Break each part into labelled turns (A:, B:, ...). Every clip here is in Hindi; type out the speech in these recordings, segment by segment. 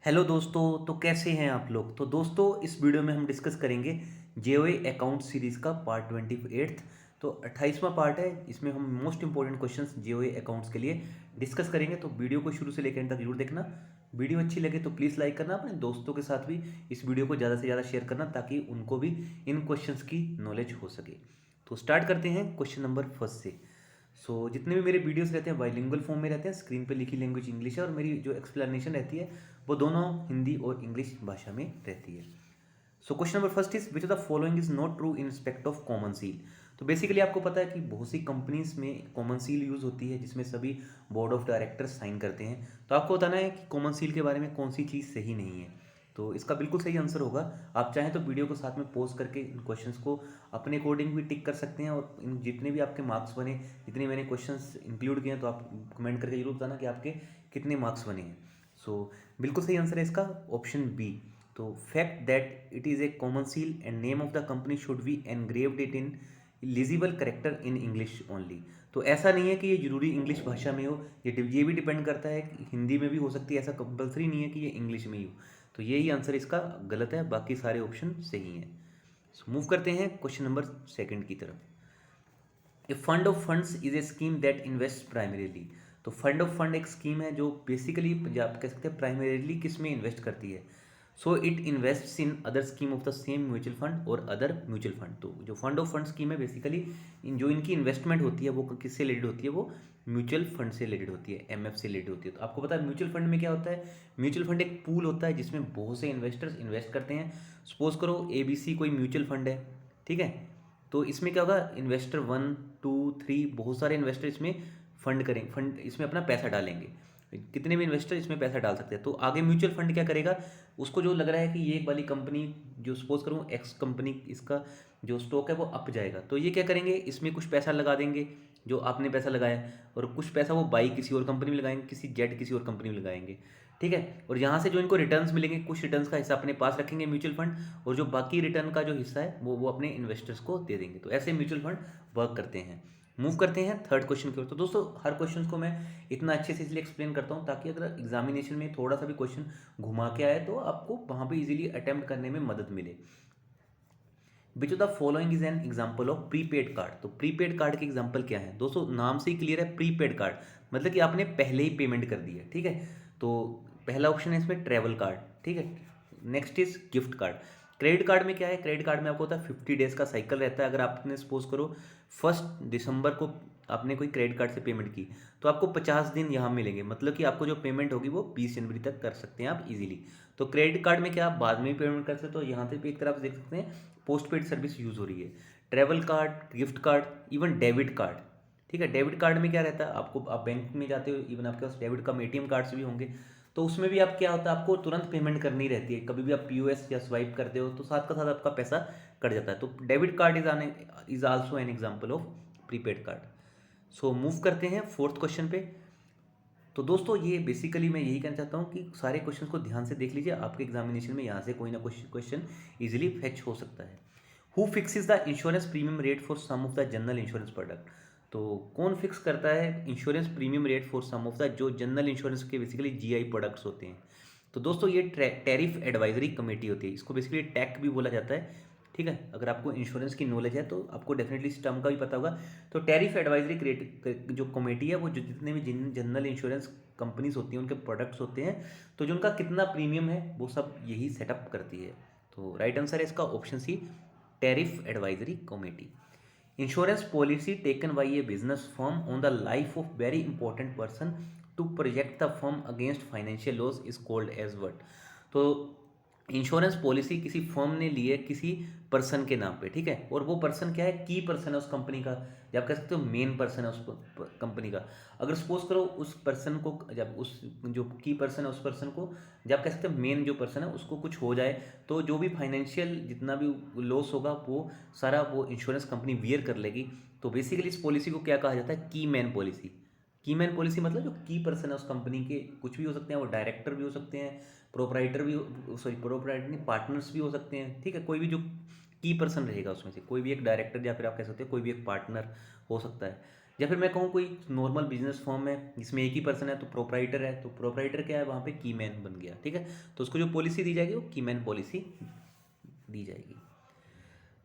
A: हेलो दोस्तों। तो कैसे हैं आप लोग। तो दोस्तों इस वीडियो में हम डिस्कस करेंगे जेओए अकाउंट सीरीज़ का पार्ट 28। तो 28वां पार्ट है। इसमें हम most important questions JOA accounts के लिए डिस्कस करेंगे। तो वीडियो को शुरू से लेकर एंड तक जरूर देखना। वीडियो अच्छी लगे तो प्लीज़ लाइक करना, अपने दोस्तों के साथ भी इस वीडियो को ज़्यादा से ज़्यादा शेयर करना ताकि उनको भी इन क्वेश्चंस की नॉलेज हो सके। तो स्टार्ट करते हैं क्वेश्चन नंबर फर्स्ट से। जितने भी मेरे वीडियोस रहते हैं बाइलिंगुअल फॉर्म में रहते हैं। स्क्रीन पे लिखी लैंग्वेज इंग्लिश है और मेरी जो एक्सप्लेनेशन रहती है वो दोनों हिंदी और इंग्लिश भाषा में रहती है। Question number first is which of the following is not true in respect of common seal. तो बेसिकली आपको पता है कि बहुत सी कंपनीज में कॉमन सील यूज़ होती है जिसमें सभी बोर्ड ऑफ डायरेक्टर्स साइन करते हैं। तो आपको बताना है कि कॉमन सील के बारे में कौन सी चीज़ सही नहीं है। तो इसका बिल्कुल सही आंसर होगा। आप चाहें तो वीडियो को साथ में पॉज करके इन क्वेश्चंस को अपने अकॉर्डिंग भी टिक कर सकते हैं और इन जितने भी आपके मार्क्स बने, जितने मैंने क्वेश्चंस इंक्लूड किए हैं, तो आप कमेंट करके जरूर बताना कि आपके कितने मार्क्स बने हैं। बिल्कुल सही आंसर है इसका ऑप्शन बी। तो fact that it is a common seal and name of the company should be engraved it in legible character in English only. तो ऐसा नहीं है कि ये जरूरी इंग्लिश भाषा में हो, ये भी डिपेंड करता है कि हिंदी में भी हो सकती है। ऐसा कंपलसरी नहीं है कि ये इंग्लिश में ही हो। तो यही आंसर इसका गलत है, बाकी सारे ऑप्शन सही हैं। मूव करते हैं क्वेश्चन नंबर सेकंड की तरफ। A fund of funds is a scheme that invest primarily. तो फंड ऑफ फंड एक स्कीम है जो बेसिकली आप कह सकते हैं प्राइमरीली किस में इन्वेस्ट करती है। It invest in other scheme of the same mutual fund और अदर म्यूचुअल फंड। तो जो फंड ऑफ फंड स्कीम है बेसिकली जो इनकी इन्वेस्टमेंट होती है वो किससे रिलेटेड होती है, वो म्यूचुअल फंड से रिलेटेड होती है, एमएफ से रिलेटेड होती है। तो आपको पता है म्यूचुअल फंड में क्या होता है। म्यूचुअल फंड एक पूल होता है जिसमें बहुत से इन्वेस्टर्स इन्वेस्ट करते हैं। सपोज करो एबीसी कोई म्यूचुअल फंड है, ठीक है। तो इसमें क्या होगा, इन्वेस्टर 1 2 3 बहुत सारे इन्वेस्टर इसमें फंड इसमें अपना पैसा डालेंगे। कितने भी इन्वेस्टर इसमें पैसा डाल सकते हैं। तो आगे म्यूचुअल फंड क्या करेगा, उसको जो लग रहा है कि ये वाली कंपनी, जो सपोज करूँ एक्स कंपनी, इसका जो स्टॉक है वो अप जाएगा, तो ये क्या करेंगे, इसमें कुछ पैसा लगा देंगे जो आपने पैसा लगाया, और कुछ पैसा वो बाई किसी और कंपनी में लगाएंगे, किसी जेड किसी और कंपनी में लगाएंगे, ठीक है। और यहाँ से जो इनको रिटर्न्स मिलेंगे, कुछ रिटर्न्स का हिस्सा अपने पास रखेंगे म्यूचुअल फंड, और जो बाकी रिटर्न का जो हिस्सा है वो अपने इन्वेस्टर्स को दे देंगे। तो ऐसे म्यूचुअल फंड वर्क करते हैं। मूव करते हैं थर्ड क्वेश्चन की ओर। तो दोस्तों हर क्वेश्चन को मैं इतना अच्छे से इसलिए एक्सप्लेन करता हूँ ताकि अगर एग्जामिनेशन में थोड़ा सा भी क्वेश्चन घुमा के आए तो आपको वहाँ पे इजीली अटेम्प्ट करने में मदद मिले। Which of the following is an example of prepaid card. तो प्रीपेड कार्ड के एग्जाम्पल क्या है दोस्तों, नाम से ही क्लियर है, प्रीपेड कार्ड मतलब कि आपने पहले ही पेमेंट कर दी है, ठीक है। तो पहला ऑप्शन है इसमें ट्रेवल कार्ड, ठीक है। Next is gift card. Credit card में क्या है, क्रेडिट कार्ड में आपको होता है 50 डेज का साइकिल रहता है। अगर आपने सपोज करो 1 दिसंबर को आपने कोई क्रेडिट कार्ड से पेमेंट की तो आपको 50 दिन यहाँ मिलेंगे, मतलब कि आपको जो पेमेंट होगी वो 20 जनवरी तक कर सकते हैं आप इजीली। तो क्रेडिट कार्ड में क्या आप बाद में भी पेमेंट कर सकते हो, तो यहाँ से भी एक तरफ देख सकते हैं पोस्ट पेड सर्विस यूज़ हो रही है। Travel card, gift card, even debit card, ठीक है। डेबिट कार्ड में क्या रहता है, आपको आप बैंक में जाते हो, इवन आपके पास डेबिट का एटीएम कार्ड्स भी होंगे, तो उसमें भी आप क्या होता है, आपको तुरंत पेमेंट करनी रहती है। कभी भी आप पीओएस या स्वाइप करते हो तो साथ का साथ आपका पैसा कट जाता है। तो debit card is also an example of prepaid card. Move करते हैं फोर्थ क्वेश्चन पे। तो दोस्तों ये बेसिकली मैं यही कहना चाहता हूँ कि सारे क्वेश्चंस को ध्यान से देख लीजिए, आपके एग्जामिनेशन में यहाँ से कोई ना क्वेश्चन इजीली फेच हो सकता है। Who fixes the insurance premium rate for some of the general insurance product. तो कौन फिक्स करता है insurance premium rate for some of the जो जनरल इंश्योरेंस के बेसिकली जीआई प्रोडक्ट्स होते हैं। तो दोस्तों ये टैरिफ एडवाइजरी कमेटी होती है, इसको बेसिकली टैक भी बोला जाता है, ठीक है। अगर आपको इंश्योरेंस की नॉलेज है तो आपको डेफिनेटली इस टर्म का भी पता होगा। तो टैरिफ एडवाइजरी क्रिएट जो कमेटी है वो जो जितने भी जनरल इंश्योरेंस कंपनीज होती हैं उनके प्रोडक्ट्स होते हैं, तो जो उनका कितना प्रीमियम है वो सब यही सेटअप करती है। तो राइट आंसर है इसका option C, tariff advisory committee. Insurance policy taken by a business firm on the life of very important person to project the firm against financial loss is called as what. तो इंश्योरेंस पॉलिसी किसी फर्म ने ली है किसी पर्सन के नाम पे, ठीक है, और वो पर्सन क्या है, की पर्सन है उस कंपनी का, या आप कह सकते हो मेन पर्सन है उस कंपनी का। अगर सपोज करो उस पर्सन को, जब उस जो की पर्सन है उस पर्सन को, जब आप कह सकते हो मेन जो पर्सन है उसको कुछ हो जाए तो जो भी फाइनेंशियल जितना भी लॉस होगा वो सारा वो इंश्योरेंस कंपनी बियर कर लेगी। तो बेसिकली इस पॉलिसी को क्या कहा जाता है, की मैन पॉलिसी। की मैन पॉलिसी मतलब जो की पर्सन है उस कंपनी के, कुछ भी हो सकते हैं, वो डायरेक्टर भी हो सकते हैं, प्रोपराइटर भी, सॉरी प्रोपराइटर नहीं, पार्टनर्स भी हो सकते हैं, ठीक है। कोई भी जो की पर्सन रहेगा उसमें से कोई भी एक डायरेक्टर, या फिर आप कह सकते हो कोई भी एक पार्टनर हो सकता है, या फिर मैं कहूँ कोई नॉर्मल बिजनेस फॉर्म है जिसमें एक ही पर्सन है तो प्रोप्राइटर है, तो प्रोप्राइटर क्या है, वहाँ पे की मैन बन गया, ठीक है। तो उसको जो पॉलिसी दी जाएगी वो की मैन पॉलिसी दी जाएगी।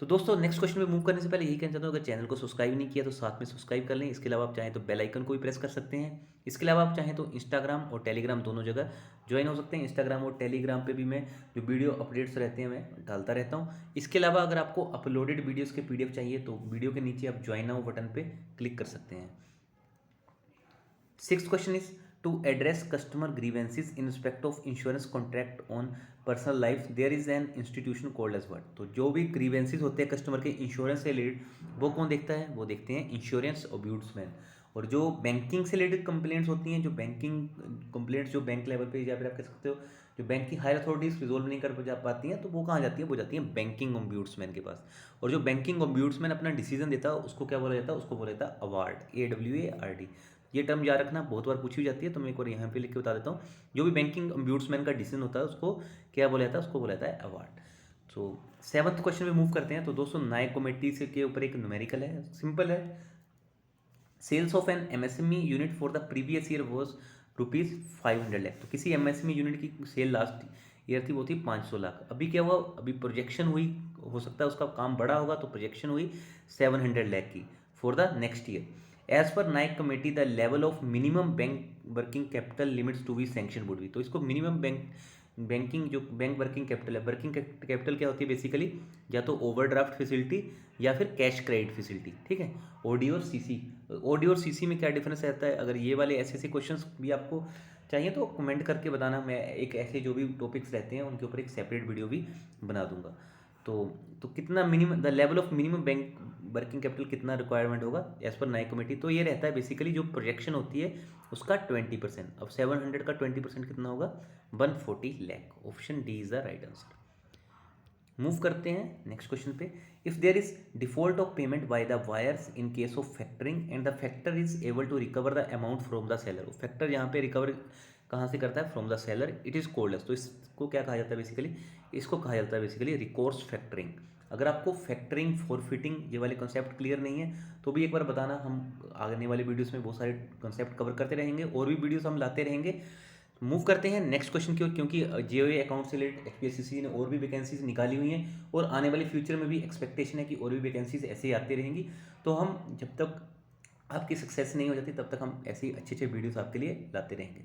A: तो दोस्तों नेक्स्ट क्वेश्चन में मूव करने से पहले यही कहना चाहता हूँ, अगर चैनल को सब्सक्राइब नहीं किया तो साथ में सब्सक्राइब कर लें। इसके अलावा आप चाहें तो बेल आइकन को भी प्रेस कर सकते हैं। इसके अलावा आप चाहें तो इंस्टाग्राम और टेलीग्राम दोनों जगह ज्वाइन हो सकते हैं। इंस्टाग्राम और टेलीग्राम पे भी मैं जो वीडियो अपडेट्स रहते हैं मैं डालता रहता हूँ। इसके अलावा अगर आपको अपलोडेड वीडियोज़ के PDF चाहिए तो वीडियो के नीचे आप ज्वाइन नाउ बटन पर क्लिक कर सकते हैं। Sixth question is to address customer grievances in respect of insurance contract on personal life there is an institution called as what। तो जो भी grievances होते हैं कस्टमर के इंश्योरेंस से रिलेटेड वो कौन देखता है, वो देखते हैं इंश्योरेंस ओम्बुड्समैन। और जो बैंकिंग से रिलेटेड कंप्लेंट्स होती हैं, जो बैंकिंग कंप्लेंट्स जो बैंक लेवल पे या फिर आप कह सकते हो जो बैंक की हायर अथॉरिटीज रिजोल्व नहीं कर जा पाती हैं, तो वो कहाँ जाती है, वो जाती हैं बैंकिंग ओम्बुड्समैन के पास। और जो बैंकिंग ओम्बुड्समैन अपना डिसीजन देता है उसको क्या बोला जाता है, उसको बोला जाता है अवार्ड, AWARD। ये टर्म याद रखना, बहुत बार पूछी जाती है, तो मैं एक बार यहाँ पे लिख के बता देता हूँ। जो भी बैंकिंग ओम्बुड्समैन का डिसीजन होता है उसको क्या बोला जाता है, उसको बोला जाता है अवार्ड। तो 7th क्वेश्चन में मूव करते हैं। तो दोस्तों नायक कमेटी से के ऊपर एक न्यूमेरिकल है, सिंपल है। Sales of an MSME unit for the previous year was ₹500 lakh. तो किसी MSME यूनिट की सेल लास्ट ईयर थी, वो थी 500 लाख। अभी क्या हुआ, अभी प्रोजेक्शन हुई, हो सकता है उसका काम बड़ा होगा, तो प्रोजेक्शन हुई 700 लाख की for the next year. As per Nayak committee the level of minimum bank working capital limits to be sanction would be. तो इसको मिनिमम बैंकिंग जो बैंक वर्किंग कैपिटल है, वर्किंग कैपिटल क्या होती है बेसिकली, या तो ओवरड्राफ्ट फैसिलिटी या फिर कैश क्रेडिट फैसिलिटी, ठीक है। OD और CC, OD और CC में क्या डिफरेंस रहता है, अगर ये वाले ऐसे क्वेश्चंस भी आपको चाहिए तो कमेंट करके बताना, मैं एक ऐसे जो भी टॉपिक्स रहते हैं उनके ऊपर एक सेपरेट वीडियो भी बना दूंगा। तो कितना minimum the level of minimum bank working capital कितना रिक्वायरमेंट होगा एज पर नाइक कमेटी, तो ये रहता है बेसिकली जो प्रोजेक्शन होती है उसका 20%। अब 700 का 20% कितना होगा, 140 lakh. Option D is the right answer. Move करते हैं नेक्स्ट क्वेश्चन पे। If there is default of payment by the buyers in case of factoring and the factor is able to recover the amount from the seller. Factor यहाँ पे रिकवर कहाँ से करता है, from the seller, it is called as. तो इसको क्या कहा जाता है बेसिकली, इसको कहा जाता है बेसिकली रिकोर्स फैक्टरिंग। अगर आपको फैक्टरिंग फॉरफिटिंग ये वाले कॉन्सेप्ट क्लियर नहीं है तो भी एक बार बताना, हम आने वाले वीडियोस में बहुत सारे कॉन्सेप्ट कवर करते रहेंगे और भी वीडियोस हम लाते रहेंगे। मूव करते हैं नेक्स्ट क्वेश्चन की ओर, क्योंकि JOA अकाउंट से रिलेटेड HPSCC ने और भी वैकेंसीज निकाली हुई हैं और आने वाले फ्यूचर में भी एक्सपेक्टेशन है कि और भी वैकेंसीज ऐसे ही आती रहेंगी। तो हम जब तक आपकी सक्सेस नहीं हो जाती तब तक हम ऐसे ही अच्छे अच्छे वीडियोस आपके लिए लाते रहेंगे।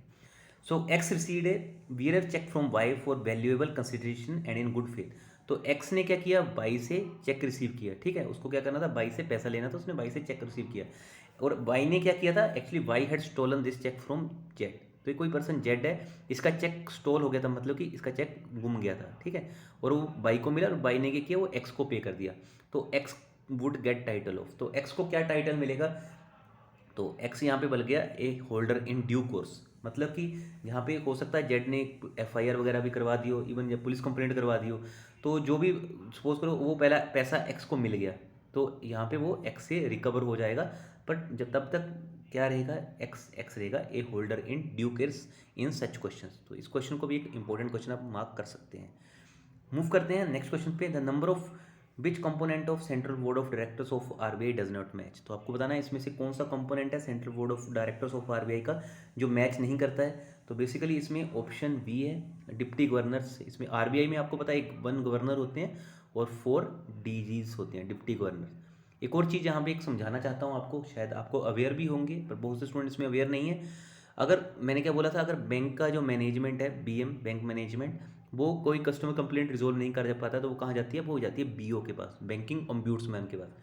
A: So X received a bearer cheque from Y for valuable consideration and in good faith. तो X ने क्या किया, Y से चेक रिसीव किया, ठीक है। उसको क्या करना था, Y से पैसा लेना था, उसने Y से चेक रिसीव किया। और Y ने क्या किया था, actually Y had stolen this cheque from Z। तो ये कोई पर्सन Z है, इसका चेक स्टोल हो गया था, मतलब कि इसका चेक गुम गया था, ठीक है। और वो Y को मिला और Y ने क्या किया, वो X को पे कर दिया। तो X would get title of. तो X को क्या टाइटल मिलेगा, तो X यहाँ पे बन गया ए होल्डर इन ड्यू कोर्स। मतलब कि यहाँ पे हो सकता है जेड ने FIR वगैरह भी करवा दी हो, इवन जब पुलिस कंप्लेंट करवा दी हो, तो जो भी सपोज करो वो पहला पैसा X को मिल गया, तो यहाँ पे वो X से रिकवर हो जाएगा। बट जब तब तक क्या रहेगा, X रहेगा a holder in due cares in such question. तो इस क्वेश्चन को भी एक इंपॉर्टेंट क्वेश्चन आप मार्क कर सकते हैं। मूव करते हैं नेक्स्ट क्वेश्चन पे। The number of which component of central board of directors of RBI does not match. तो आपको बताना है इसमें से कौन सा कंपोनेंट है central board of directors of RBI का जो मैच नहीं करता है। तो बेसिकली इसमें ऑप्शन बी है डिप्टी गवर्नर्स। इसमें RBI में आपको पता है 1 गवर्नर होते हैं और 4 DGs होते हैं, डिप्टी गवर्नर। एक और चीज़ यहाँ पे एक समझाना चाहता हूँ आपको, शायद आपको अवेयर भी होंगे पर बहुत से स्टूडेंट्स में अवेयर नहीं है। अगर मैंने क्या बोला था, अगर बैंक का जो मैनेजमेंट है BM बैंक मैनेजमेंट, वो कोई कस्टमर कंप्लेंट रिजोल्व नहीं कर पाता तो वो कहाँ जाती है, वो जाती है BO के पास, बैंकिंग ओम्बुड्समैन के पास।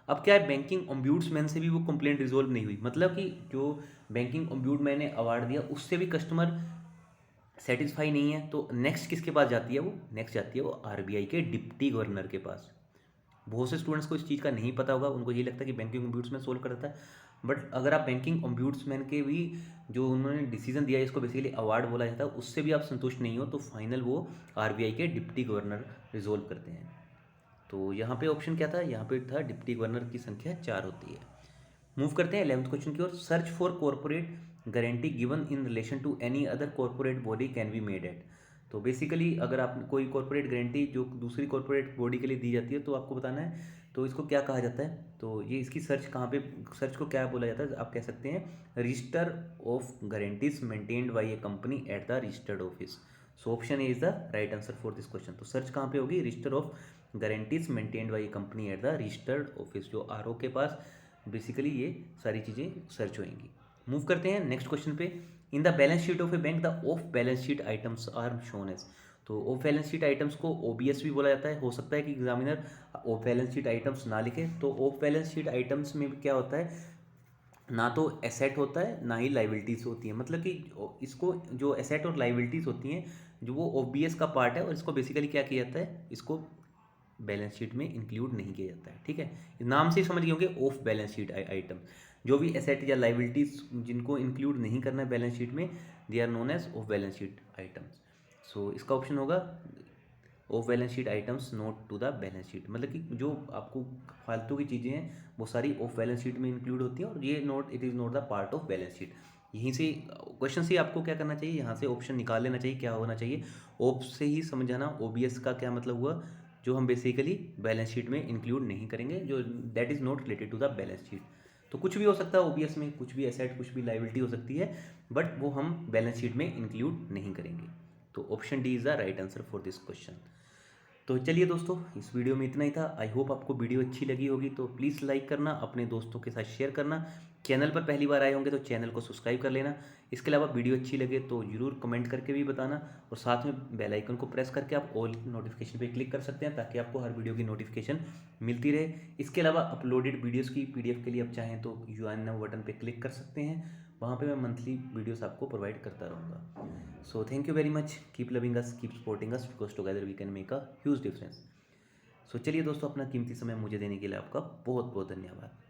A: अब क्या है, बैंकिंग ओम्बुड्समैन से भी वो कंप्लेंट रिजोल्व नहीं हुई, मतलब कि जो बैंकिंग ओम्बुड्समैन ने अवार्ड दिया उससे भी कस्टमर सेटिस्फाई नहीं है, तो नेक्स्ट किसके पास जाती है, वो नेक्स्ट जाती है वो RBI के डिप्टी गवर्नर के पास। बहुत से स्टूडेंट्स को इस चीज़ का नहीं पता होगा, उनको ये लगता है कि बैंकिंग ओम्बुड्समैन सोल्व करता है। बट अगर आप बैंकिंग ओम्बुड्समैन के भी जो उन्होंने डिसीजन दिया है, इसको बेसिकली अवार्ड बोला जाता है, उससे भी आप संतुष्ट नहीं हो तो फाइनल वो RBI के डिप्टी गवर्नर रिजोल्व करते हैं। तो यहाँ पे ऑप्शन क्या था, यहाँ पे था डिप्टी गवर्नर की संख्या 4 होती है। मूव करते हैं 11th क्वेश्चन की ओर। Search for corporate guarantee given in relation to any other corporate body can be made at. तो बेसिकली अगर आप कोई कॉर्पोरेट गारंटी जो दूसरी कॉर्पोरेट बॉडी के लिए दी जाती है तो आपको बताना है तो इसको क्या कहा जाता है, तो ये इसकी सर्च कहाँ पे, सर्च को क्या बोला जाता है, आप कह सकते हैं register of guarantees maintained by A company at the registered office. So option A is the right answer for this question. तो सर्च कहाँ पे होगी, register of guarantees maintained by A company at the registered office, जो आरओ के पास बेसिकली ये सारी चीज़ें सर्च होंगी। मूव करते हैं नेक्स्ट क्वेश्चन पे। In the balance sheet of a bank the off balance sheet items are shown as. तो ऑफ बैलेंस शीट आइटम्स को ओबीएस भी बोला जाता है। हो सकता है कि examiner off balance sheet items ना लिखे, तो ऑफ बैलेंस शीट आइटम्स में क्या होता है, ना तो एसेट होता है ना ही लाइबिलिटीज़ होती है। मतलब कि इसको जो एसेट और लाइबिलिटीज़ होती हैं जो वो ओबीएस का पार्ट है, और इसको बेसिकली क्या किया जाता है, इसको बैलेंस शीट में इंक्लूड नहीं किया जाता है। ठीक है, नाम से ही समझ गए होंगे ऑफ बैलेंस शीट आइटम। जो भी एसेट या लाइबिलिटीज जिनको इंक्लूड नहीं करना है बैलेंस शीट में, they are known as off balance sheet items. So इसका ऑप्शन होगा off balance sheet items not to the balance sheet. मतलब कि जो आपको फालतू की चीज़ें हैं वो सारी ऑफ बैलेंस शीट में इंक्लूड होती हैं, और ये note, it is not the part of balance sheet. यहीं से क्वेश्चन से आपको क्या करना चाहिए, यहाँ से ऑप्शन निकाल लेना चाहिए, क्या होना चाहिए, ऑफ से ही समझाना ओबीएस का क्या मतलब हुआ, जो हम बेसिकली बैलेंस शीट में इंक्लूड नहीं करेंगे, जो that is not related to the balance sheet. तो कुछ भी हो सकता है ओबीएस में, कुछ भी एसेट, कुछ भी लाइबिलिटी हो सकती है, बट वो हम बैलेंस शीट में इंक्लूड नहीं करेंगे। तो option D is the right answer for this question. तो चलिए दोस्तों, इस वीडियो में इतना ही था। आई होप आपको वीडियो अच्छी लगी होगी, तो प्लीज़ लाइक करना, अपने दोस्तों के साथ शेयर करना। चैनल पर पहली बार आए होंगे तो चैनल को सब्सक्राइब कर लेना। इसके अलावा वीडियो अच्छी लगे तो ज़रूर कमेंट करके भी बताना, और साथ में बेल आइकन को प्रेस करके आप ऑल नोटिफिकेशन पे क्लिक कर सकते हैं, ताकि आपको हर वीडियो की नोटिफिकेशन मिलती रहे। इसके अलावा अपलोडेड वीडियोज़ की पीडीएफ के लिए आप चाहें तो ज्वाइन नाउ बटन पर क्लिक कर सकते हैं। वहाँ पे मैं मंथली वीडियोस आपको प्रोवाइड करता रहूँगा। So thank you very much, keep loving us, keep supporting us, because together we can make a huge difference. So चलिए दोस्तों, अपना कीमती समय मुझे देने के लिए आपका बहुत बहुत धन्यवाद।